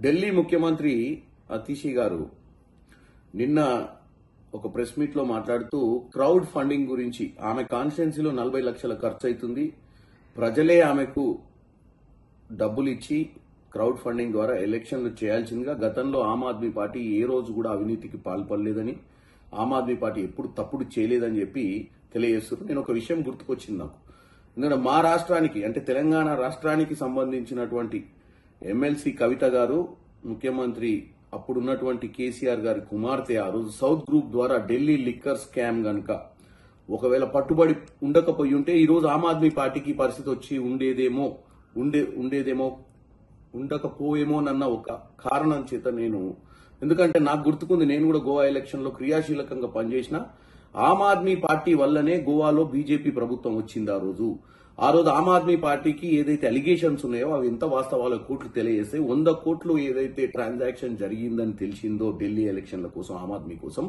ఢిల్లీ ముఖ్యమంత్రి అతిషి గారు నిన్న ఒక ప్రెస్ మీట్ లో మాట్లాడుతూ క్రౌడ్ ఫండింగ్ గురించి ఆమె కాన్స్టిట్యున్సీలో 40 లక్షల ఖర్చు అవుతుంది, ప్రజలే ఆమెకు డబ్బులు ఇచ్చి క్రౌడ్ ఫండింగ్ ద్వారా ఎలక్షన్లు చేయాల్సిందిగా, గతంలో ఆమ్ ఆద్మీ పార్టీ ఏ రోజు కూడా అవినీతికి పాల్పడలేదని, ఆమ్ ఆద్మీ పార్టీ ఎప్పుడు తప్పుడు చేయలేదని చెప్పి తెలియజేస్తున్నారు. నేను ఒక విషయం గుర్తుకొచ్చింది నాకు. ఎందుకంటే మా రాష్ట్రానికి అంటే తెలంగాణ రాష్ట్రానికి సంబంధించినటువంటి ఎమ్మెల్సీ కవిత గారు ముఖ్యమంత్రి అప్పుడున్నటువంటి కేసీఆర్ గారి కుమార్తె ఆ రోజు సౌత్ గ్రూప్ ద్వారా ఢిల్లీ లిక్కర్ స్కామ్ గనుక ఒకవేళ పట్టుబడి ఉండకపోయి ఉంటే ఈ రోజు ఆమ్ ఆద్మీ పార్టీకి పరిస్థితి వచ్చి ఉండకపోయేమోనన్న ఒక కారణం చేత ఎందుకంటే నాకు గుర్తుకుంది, నేను కూడా గోవా ఎలక్షన్ లో క్రియాశీలకంగా పనిచేసిన. ఆమ్ ఆద్మీ పార్టీ వల్లనే గోవాలో బీజేపీ ప్రభుత్వం వచ్చింది. ఆ రోజు ఆమ్ ఆద్మీ పార్టీకి ఏదైతే అలిగేషన్స్ ఉన్నాయో అవి ఎంత వాస్తవాల కోట్లు తెలియజేస్తే 100 కోట్లు ఏదైతే ట్రాన్సాక్షన్ జరిగిందని తెలిసిందో ఢిల్లీ ఎలక్షన్ల కోసం ఆమ్ ఆద్మీ కోసం,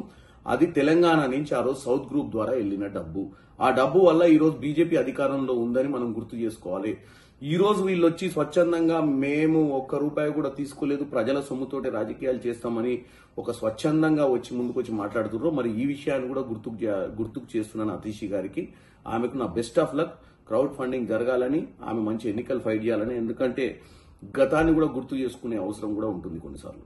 అది తెలంగాణ నుంచి ఆ రోజు సౌత్ గ్రూప్ ద్వారా వెళ్లిన డబ్బు. ఆ డబ్బు వల్ల ఈ రోజు బీజేపీ అధికారంలో ఉందని మనం గుర్తు చేసుకోవాలి. ఈ రోజు వీళ్ళు వచ్చి స్వచ్ఛందంగా మేము ఒక్క రూపాయి కూడా తీసుకోలేదు, ప్రజల సొమ్ముతోటి రాజకీయాలు చేస్తామని ఒక స్వచ్ఛందంగా వచ్చి ముందుకొచ్చి మాట్లాడుతున్నారు. మరి ఈ విషయాన్ని కూడా గుర్తుకు చేస్తున్నాను అతిషి గారికి. ఆమెకు నా best of luck. Crowd funding జరగాలని, ఆమె మంచి ఎన్నికలు ఫైట్ చేయాలని, ఎందుకంటే గతాన్ని కూడా గుర్తు చేసుకునే అవసరం కూడా ఉంటుంది కొన్నిసార్లు.